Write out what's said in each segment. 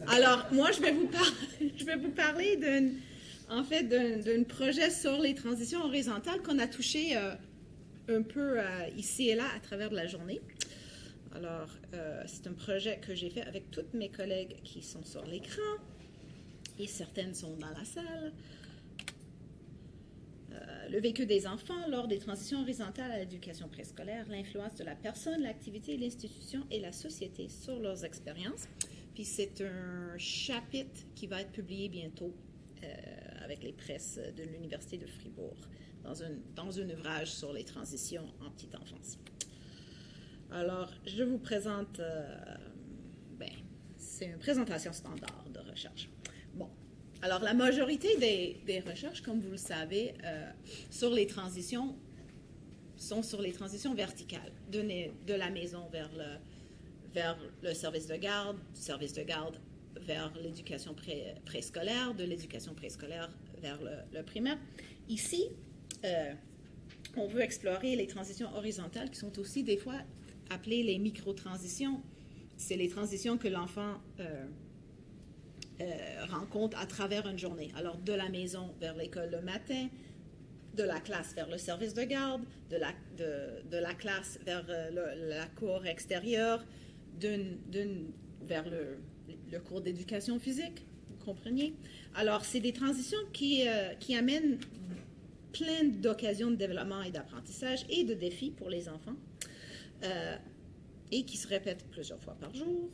Alors, moi, je vais vous parler d'un projet sur les transitions horizontales qu'on a touché un peu ici et là à travers la journée. Alors, c'est un projet que j'ai fait avec toutes mes collègues qui sont sur l'écran et certaines sont dans la salle. Le vécu des enfants lors des transitions horizontales à l'éducation préscolaire, l'influence de la personne, l'activité, l'institution et la société sur leurs expériences. Puis c'est un chapitre qui va être publié bientôt avec les presses de l'Université de Fribourg dans un ouvrage sur les transitions en petite enfance. Alors, je vous présente, c'est une présentation standard de recherche. Bon, alors la majorité des recherches, comme vous le savez, sur les transitions, sont sur les transitions verticales, de la maison vers le service de garde, du service de garde vers l'éducation préscolaire, de l'éducation préscolaire vers le primaire. Ici, on veut explorer les transitions horizontales qui sont aussi des fois appelées les micro-transitions. C'est les transitions que l'enfant rencontre à travers une journée. Alors, de la maison vers l'école le matin, de la classe vers le service de garde, de la classe vers la cour extérieure, vers le cours d'éducation physique, vous comprenez? Alors, c'est des transitions qui amènent plein d'occasions de développement et d'apprentissage et de défis pour les enfants et qui se répètent plusieurs fois par jour.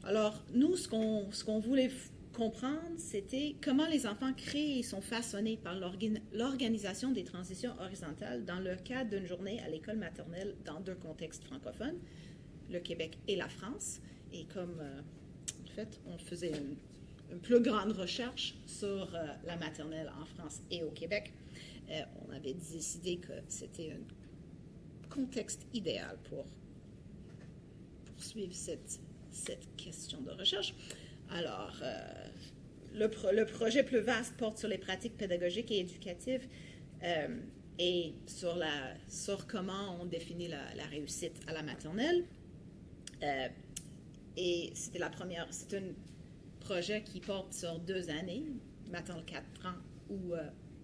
Alors, nous, ce qu'on voulait comprendre, c'était comment les enfants créent et sont façonnés par l'organisation des transitions horizontales dans le cadre d'une journée à l'école maternelle dans deux contextes francophones, le Québec et la France. Et comme, en fait, on faisait une plus grande recherche sur la maternelle en France et au Québec, on avait décidé que c'était un contexte idéal pour poursuivre cette question de recherche. Alors, le projet plus vaste porte sur les pratiques pédagogiques et éducatives et sur comment on définit la réussite à la maternelle. Et c'est un projet qui porte sur 2 années, maternelle 4 ans ou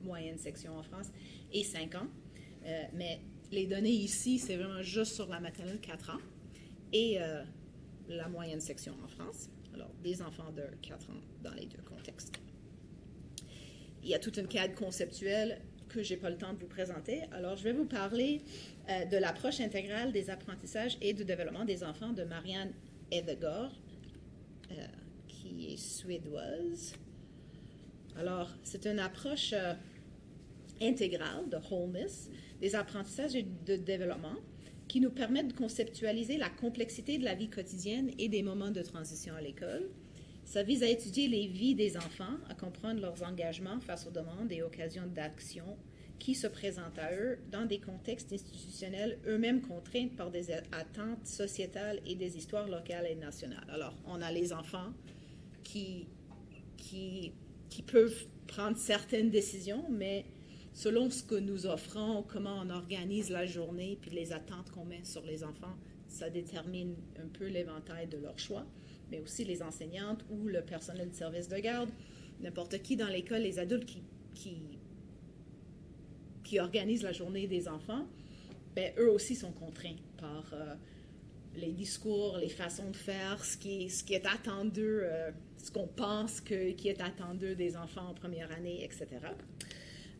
moyenne section en France, et 5 ans. Mais les données ici, c'est vraiment juste sur la maternelle 4 ans et la moyenne section en France. Alors, des enfants de 4 ans dans les deux contextes. Il y a toute une cadre conceptuelle que je n'ai pas le temps de vous présenter. Alors, je vais vous parler de l'approche intégrale des apprentissages et du développement des enfants de Marianne Hedegaard, qui est suédoise. Alors, c'est une approche intégrale de wholeness des apprentissages et de développement qui nous permettent de conceptualiser la complexité de la vie quotidienne et des moments de transition à l'école. Ça vise à étudier les vies des enfants, à comprendre leurs engagements face aux demandes et occasions d'action qui se présentent à eux dans des contextes institutionnels eux-mêmes contraints par des attentes sociétales et des histoires locales et nationales. Alors, on a les enfants qui peuvent prendre certaines décisions, mais selon ce que nous offrons, comment on organise la journée, puis les attentes qu'on met sur les enfants, ça détermine un peu l'éventail de leurs choix, mais aussi les enseignantes ou le personnel de service de garde, n'importe qui dans l'école, les adultes qui organisent la journée des enfants, bien, eux aussi sont contraints par les discours, les façons de faire, ce qui est attendu, ce qu'on pense qui est attendu des enfants en première année, etc.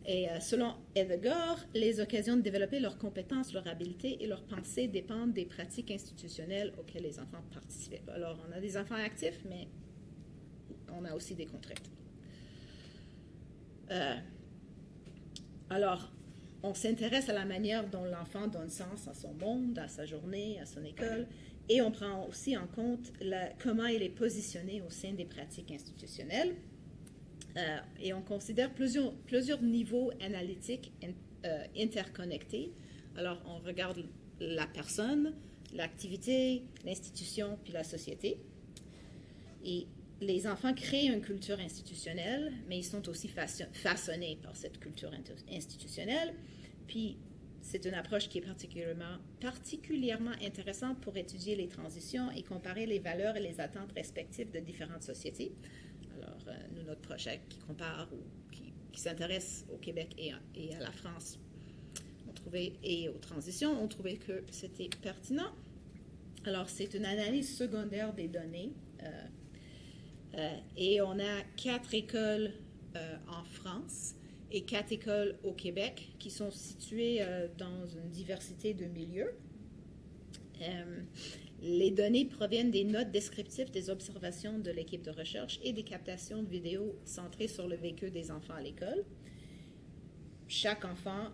Et selon Hedegaard, les occasions de développer leurs compétences, leurs habiletés et leurs pensées dépendent des pratiques institutionnelles auxquelles les enfants participent. Alors, on a des enfants actifs, mais on a aussi des contraintes. Alors, on s'intéresse à la manière dont l'enfant donne sens à son monde, à sa journée, à son école, et on prend aussi en compte comment il est positionné au sein des pratiques institutionnelles. Et on considère plusieurs niveaux analytiques interconnectés. Alors, on regarde la personne, l'activité, l'institution, puis la société. Et les enfants créent une culture institutionnelle, mais ils sont aussi façonnés par cette culture institutionnelle. Puis, C'est une approche qui est particulièrement intéressante pour étudier les transitions et comparer les valeurs et les attentes respectives de différentes sociétés. Alors, nous, notre projet qui compare ou qui s'intéresse au Québec et à la France et aux transitions, on trouvait que c'était pertinent. Alors, c'est une analyse secondaire des données et on a 4 écoles en France et 4 écoles au Québec qui sont situées dans une diversité de milieux. Les données proviennent des notes descriptives des observations de l'équipe de recherche et des captations de vidéos centrées sur le vécu des enfants à l'école. Chaque enfant,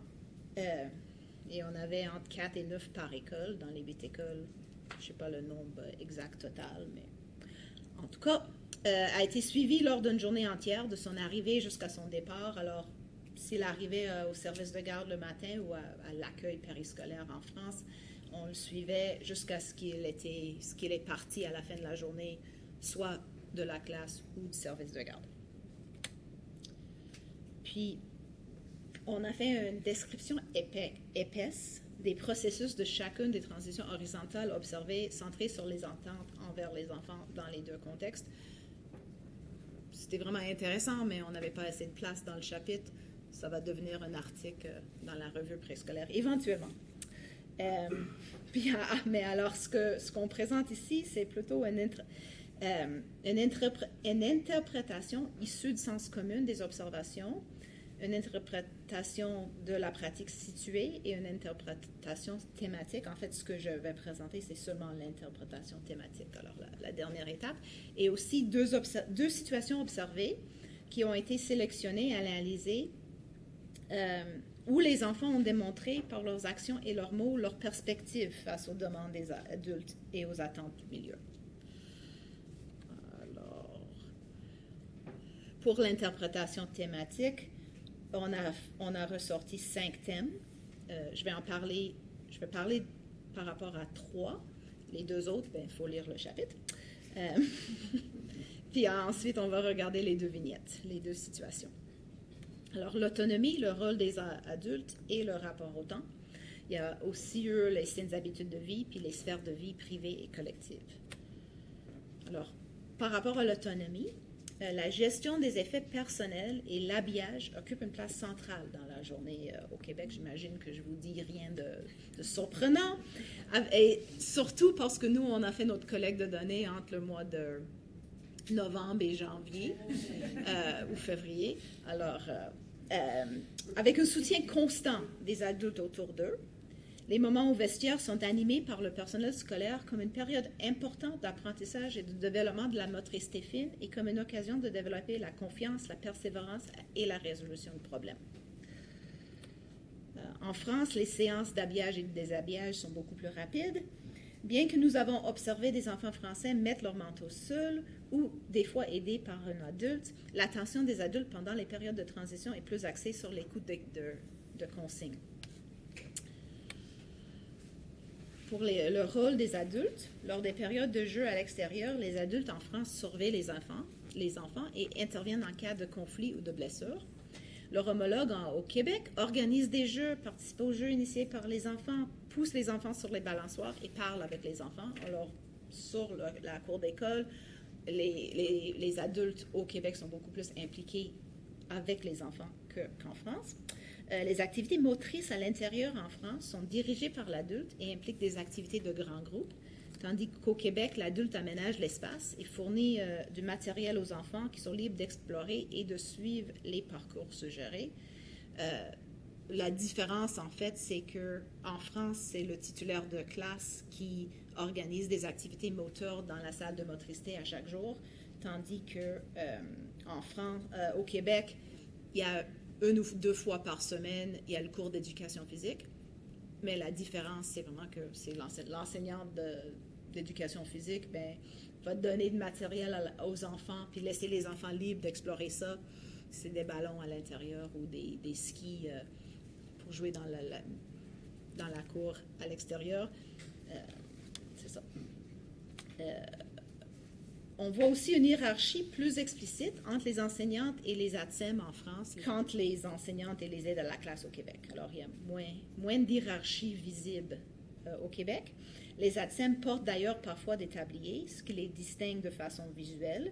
et on avait entre 4 et 9 par école dans les 8 écoles, je ne sais pas le nombre exact total, mais en tout cas, a été suivi lors d'une journée entière, de son arrivée jusqu'à son départ. Alors, s'il arrivait au service de garde le matin ou à l'accueil périscolaire en France, on le suivait jusqu'à ce qu'il est parti à la fin de la journée, soit de la classe ou du service de garde. Puis, on a fait une description épaisse des processus de chacune des transitions horizontales observées, centrées sur les ententes envers les enfants dans les 2 contextes. C'était vraiment intéressant, mais on n'avait pas assez de place dans le chapitre. Ça va devenir un article dans la revue préscolaire, éventuellement. Mais alors, ce qu'on présente ici, c'est plutôt une interprétation issue du sens commun des observations, une interprétation de la pratique située et une interprétation thématique. En fait, ce que je vais présenter, c'est seulement l'interprétation thématique, alors la dernière étape. Et aussi 2 situations observées qui ont été sélectionnées et analysées où les enfants ont démontré par leurs actions et leurs mots leur perspective face aux demandes des adultes et aux attentes du milieu. Alors, pour l'interprétation thématique, on a ressorti 5 thèmes. Je vais parler par rapport à 3. Les 2 autres, il faut lire le chapitre. Puis ensuite, on va regarder les 2 vignettes, les 2 situations. Alors, l'autonomie, le rôle des adultes et le rapport au temps. Il y a aussi les saines habitudes de vie, puis les sphères de vie privées et collectives. Alors, par rapport à l'autonomie, la gestion des effets personnels et l'habillage occupent une place centrale dans la journée au Québec. J'imagine que je vous dis rien de surprenant. Et surtout parce que nous, on a fait notre collecte de données entre le mois de novembre et janvier ou février. Alors, avec un soutien constant des adultes autour d'eux, les moments au vestiaire sont animés par le personnel scolaire comme une période importante d'apprentissage et de développement de la motricité fine et comme une occasion de développer la confiance, la persévérance et la résolution de problèmes. En France, les séances d'habillage et de déshabillage sont beaucoup plus rapides. Bien que nous avons observé des enfants français mettre leur manteau seuls ou des fois aidés par un adulte, l'attention des adultes pendant les périodes de transition est plus axée sur l'écoute de consignes. Pour le rôle des adultes, lors des périodes de jeu à l'extérieur, les adultes en France surveillent les enfants et interviennent en cas de conflit ou de blessure. Leur homologue au Québec organise des jeux, participe aux jeux initiés par les enfants, pousse les enfants sur les balançoires et parle avec les enfants. Alors, sur la cour d'école, les adultes au Québec sont beaucoup plus impliqués avec les enfants qu'en France. Les activités motrices à l'intérieur en France sont dirigées par l'adulte et impliquent des activités de grands groupes, tandis qu'au Québec, l'adulte aménage l'espace et fournit du matériel aux enfants qui sont libres d'explorer et de suivre les parcours suggérés. La différence, en fait, c'est qu'en France, c'est le titulaire de classe qui organise des activités moteurs dans la salle de motricité à chaque jour, tandis qu'au Québec, il y a 1 ou 2 fois par semaine, il y a le cours d'éducation physique. Mais la différence, c'est vraiment que c'est l'enseignante d'éducation physique va donner du matériel aux enfants, puis laisser les enfants libres d'explorer ça. C'est des ballons à l'intérieur ou des skis pour jouer dans la cour à l'extérieur. C'est ça. On voit aussi une hiérarchie plus explicite entre les enseignantes et les ATSEM en France qu'entre les enseignantes et les aides à la classe au Québec. Alors, il y a moins d'hierarchie visible au Québec. Les ATSEM portent d'ailleurs parfois des tabliers, ce qui les distingue de façon visuelle.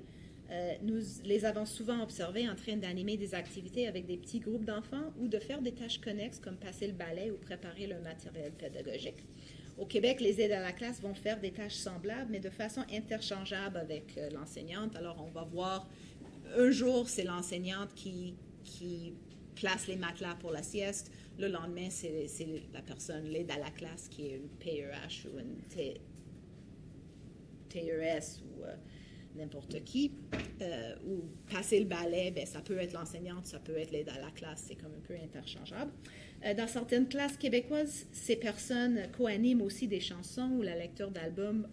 Nous les avons souvent observés en train d'animer des activités avec des petits groupes d'enfants ou de faire des tâches connexes comme passer le balai ou préparer le matériel pédagogique. Au Québec, les aides à la classe vont faire des tâches semblables, mais de façon interchangeable avec l'enseignante. Alors, on va voir, un jour, c'est l'enseignante qui place les matelas pour la sieste. Le lendemain, c'est la personne, l'aide à la classe, qui est une PEH ou une TES ou n'importe qui. Ou passer le balai, ben, ça peut être l'enseignante, ça peut être l'aide à la classe, c'est comme un peu interchangeable. Dans certaines classes québécoises, ces personnes co-animent aussi des chansons ou la lecture d'albums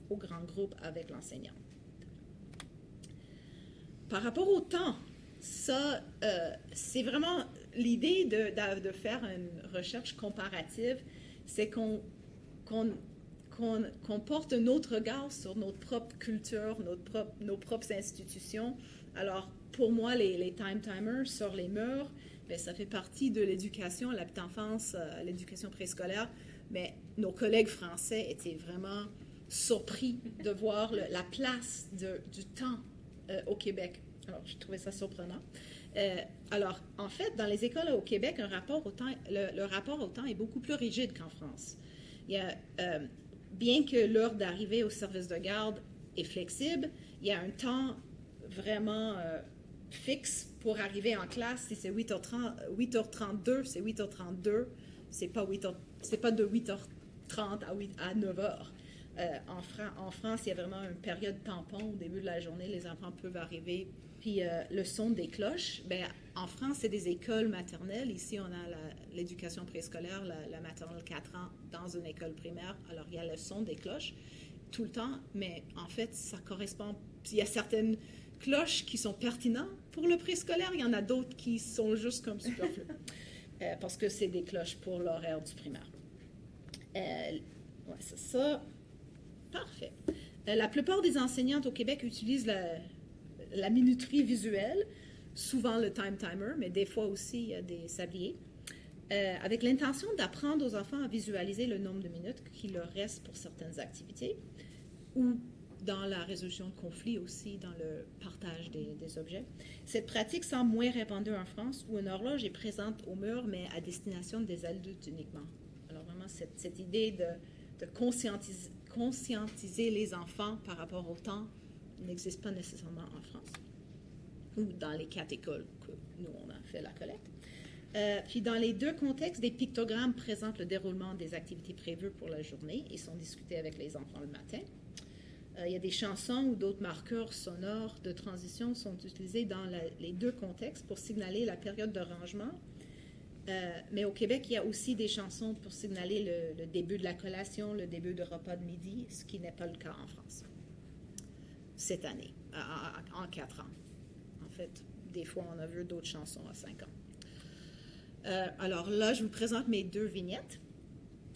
au grand groupe avec l'enseignant. Par rapport au temps, ça, c'est vraiment l'idée de faire une recherche comparative, c'est qu'on porte un autre regard sur notre propre culture, nos propres institutions. Alors, pour moi, les time-timers sur les murs, bien, ça fait partie de l'éducation, la petite enfance, l'éducation préscolaire, mais nos collègues français étaient vraiment surpris de voir la place du temps au Québec. Alors, je trouvais ça surprenant. Alors, en fait, dans les écoles au Québec, le rapport au temps est beaucoup plus rigide qu'en France. Il y a, bien que l'heure d'arrivée au service de garde est flexible, il y a un temps vraiment fixe pour arriver en classe. Si c'est 8h32, c'est 8h32. C'est pas de 8h30 à 9h. En France, il y a vraiment une période tampon au début de la journée. Les enfants peuvent arriver. Puis le son des cloches, bien, en France, c'est des écoles maternelles. Ici, on a l'éducation préscolaire, la maternelle 4 ans dans une école primaire. Alors, il y a le son des cloches tout le temps, mais en fait, ça correspond. Il y a certaines cloches qui sont pertinentes pour le préscolaire. Il y en a d'autres qui sont juste comme superflues parce que c'est des cloches pour l'horaire du primaire. Ouais, c'est ça. Parfait. La plupart des enseignantes au Québec utilisent la minuterie visuelle, souvent le time-timer, mais des fois aussi des sabliers, avec l'intention d'apprendre aux enfants à visualiser le nombre de minutes qu'il leur reste pour certaines activités, ou dans la résolution de conflits aussi, dans le partage des objets. Cette pratique semble moins répandue en France, où une horloge est présente au mur, mais à destination des adultes uniquement. Alors vraiment, cette idée de conscientiser les enfants par rapport au temps n'existe pas nécessairement en France, ou dans les 4 écoles que nous, on a fait la collecte. Puis dans les 2 contextes, des pictogrammes présentent le déroulement des activités prévues pour la journée et sont discutés avec les enfants le matin. Il y a des chansons ou d'autres marqueurs sonores de transition sont utilisés dans les 2 contextes pour signaler la période de rangement. Mais au Québec, il y a aussi des chansons pour signaler le début de la collation, le début du repas de midi, ce qui n'est pas le cas en France cette année, en 4 ans. En fait, des fois, on a vu d'autres chansons à 5 ans. Alors là, je vous présente mes 2 vignettes.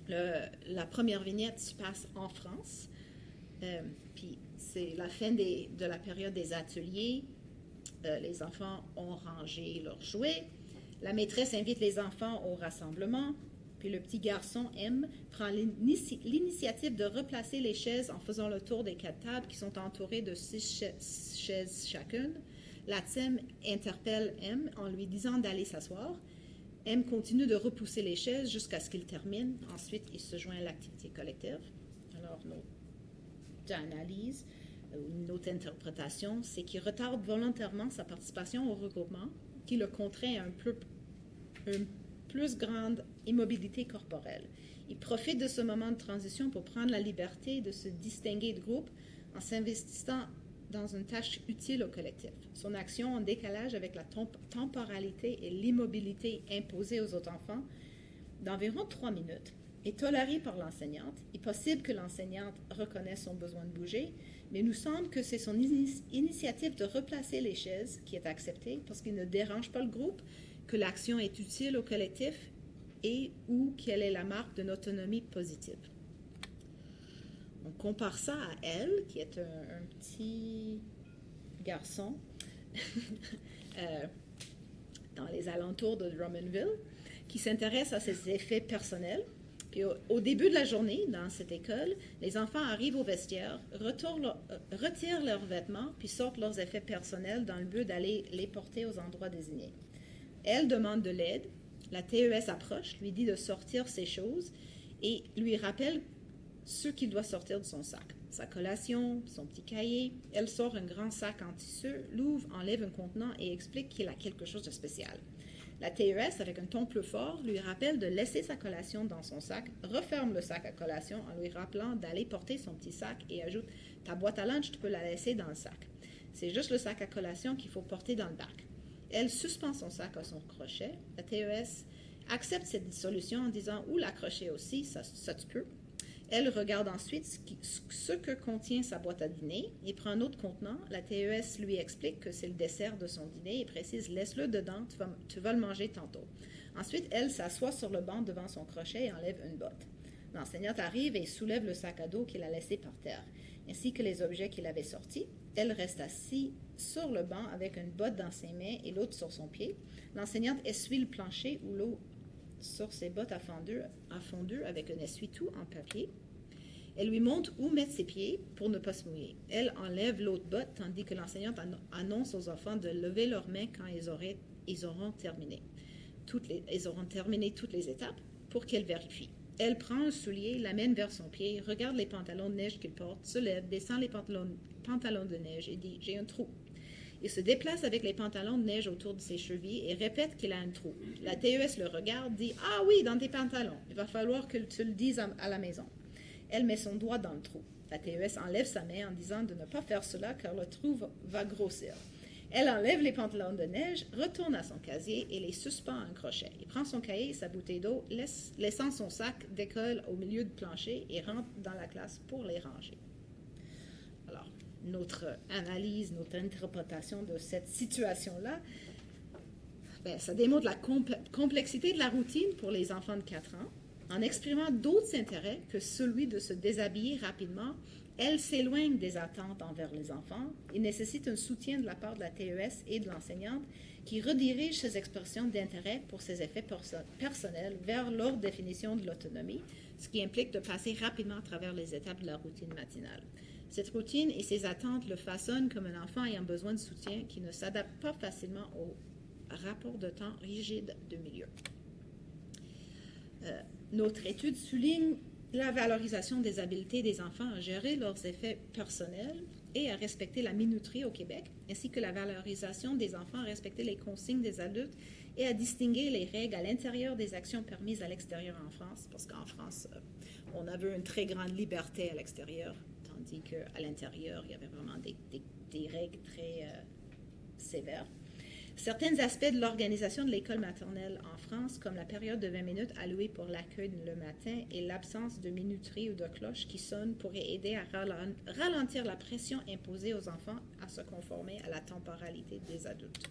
La première vignette se passe en France. Puis c'est la fin de la période des ateliers. Les enfants ont rangé leurs jouets. La maîtresse invite les enfants au rassemblement. Puis le petit garçon, M, prend l'initiative de replacer les chaises en faisant le tour des 4 tables qui sont entourées de 6 chaises chacune. La TEM interpelle M en lui disant d'aller s'asseoir. M continue de repousser les chaises jusqu'à ce qu'il termine. Ensuite, il se joint à l'activité collective. Alors, notre analyse ou notre interprétation, c'est qu'il retarde volontairement sa participation au regroupement, qui le contraint à une plus grande immobilité corporelle. Il profite de ce moment de transition pour prendre la liberté de se distinguer de groupe en s'investissant dans une tâche utile au collectif. Son action en décalage avec la temporalité et l'immobilité imposées aux autres enfants d'environ 3 minutes est tolérée par l'enseignante. Il est possible que l'enseignante reconnaisse son besoin de bouger, mais il nous semble que c'est son initiative de replacer les chaises qui est acceptée parce qu'il ne dérange pas le groupe, que l'action est utile au collectif et ou qu'elle est la marque d'une autonomie positive. On compare ça à elle, qui est un petit garçon dans les alentours de Drummondville, qui s'intéresse à ses effets personnels. Puis au début de la journée, dans cette école, les enfants arrivent au vestiaire, retirent leurs vêtements, puis sortent leurs effets personnels dans le but d'aller les porter aux endroits désignés. Elle demande de l'aide. La TES approche, lui dit de sortir ses choses et lui rappelle ce qu'il doit sortir de son sac. Sa collation, son petit cahier. Elle sort un grand sac en tissu, l'ouvre, enlève un contenant et explique qu'il a quelque chose de spécial. La TES, avec un ton plus fort, lui rappelle de laisser sa collation dans son sac, referme le sac à collation en lui rappelant d'aller porter son petit sac et ajoute « Ta boîte à lunch, tu peux la laisser dans le sac. C'est juste le sac à collation qu'il faut porter dans le bac. » Elle suspend son sac à son crochet. La TES accepte cette solution en disant « Ou l'accrocher aussi, ça tu peux. » Elle regarde ensuite ce que contient sa boîte à dîner et prend un autre contenant. La TES lui explique que c'est le dessert de son dîner et précise « Laisse-le dedans, tu vas le manger tantôt. » Ensuite, elle s'assoit sur le banc devant son crochet et enlève une botte. L'enseignante arrive et soulève le sac à dos qu'il a laissé par terre, ainsi que les objets qu'il avait sortis. Elle reste assise sur le banc avec une botte dans ses mains et l'autre sur son pied. L'enseignante essuie le plancher où l'eau sur ses bottes a fondu avec un essuie-tout en papier. Elle lui montre où mettre ses pieds pour ne pas se mouiller. Elle enlève l'autre botte, tandis que l'enseignante annonce aux enfants de lever leurs mains quand ils auront terminé toutes les étapes pour qu'elle vérifie. Elle prend un soulier, l'amène vers son pied, regarde les pantalons de neige qu'il porte, se lève, descend les pantalons de neige et dit « J'ai un trou ». Il se déplace avec les pantalons de neige autour de ses chevilles et répète qu'il a un trou. La TES le regarde, dit « Ah oui, dans tes pantalons. Il va falloir que tu le dises à la maison. » Elle met son doigt dans le trou. La TES enlève sa main en disant de ne pas faire cela car le trou va grossir. Elle enlève les pantalons de neige, retourne à son casier et les suspend à un crochet. Il prend son cahier et sa bouteille d'eau, laissant son sac d'école au milieu du plancher et rentre dans la classe pour les ranger. Alors, notre analyse, notre interprétation de cette situation-là, ça démontre la complexité de la routine pour les enfants de 4 ans. En exprimant d'autres intérêts que celui de se déshabiller rapidement, elle s'éloigne des attentes envers les enfants et nécessite un soutien de la part de la TES et de l'enseignante qui redirige ses expressions d'intérêt pour ses effets personnels vers leur définition de l'autonomie, ce qui implique de passer rapidement à travers les étapes de la routine matinale. Cette routine et ses attentes le façonnent comme un enfant ayant besoin de soutien qui ne s'adapte pas facilement au rapport de temps rigide de milieu. Notre étude souligne la valorisation des habiletés des enfants à gérer leurs effets personnels et à respecter la minuterie au Québec, ainsi que la valorisation des enfants à respecter les consignes des adultes et à distinguer les règles à l'intérieur des actions permises à l'extérieur en France, parce qu'en France, on avait une très grande liberté à l'extérieur, tandis qu'à l'intérieur, il y avait vraiment des règles très sévères. Certains aspects de l'organisation de l'école maternelle en France, comme la période de 20 minutes allouée pour l'accueil le matin et l'absence de minuterie ou de cloche qui sonne, pourraient aider à ralentir la pression imposée aux enfants à se conformer à la temporalité des adultes.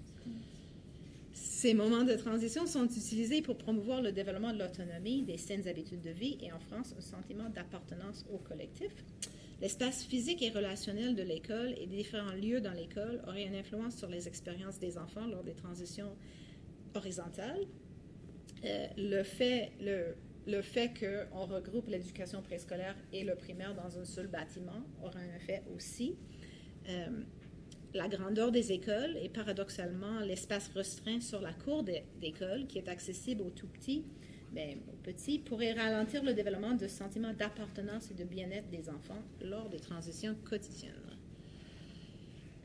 Ces moments de transition sont utilisés pour promouvoir le développement de l'autonomie, des saines habitudes de vie et en France, un sentiment d'appartenance au collectif. L'espace physique et relationnel de l'école et des différents lieux dans l'école auraient une influence sur les expériences des enfants lors des transitions horizontales. Le fait qu'on regroupe l'éducation préscolaire et le primaire dans un seul bâtiment aura un effet aussi. La grandeur des écoles et paradoxalement l'espace restreint sur la cour d'école qui est accessible aux tout petits, aux petits, pourrait ralentir le développement de sentiments d'appartenance et de bien-être des enfants lors des transitions quotidiennes.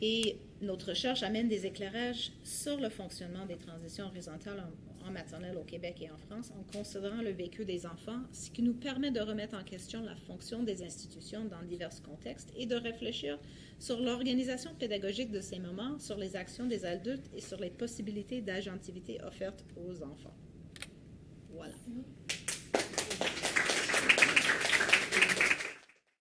Et notre recherche amène des éclairages sur le fonctionnement des transitions horizontales en maternelle au Québec et en France en considérant le vécu des enfants, ce qui nous permet de remettre en question la fonction des institutions dans divers contextes et de réfléchir sur l'organisation pédagogique de ces moments, sur les actions des adultes et sur les possibilités d'agentivité offertes aux enfants. Voilà.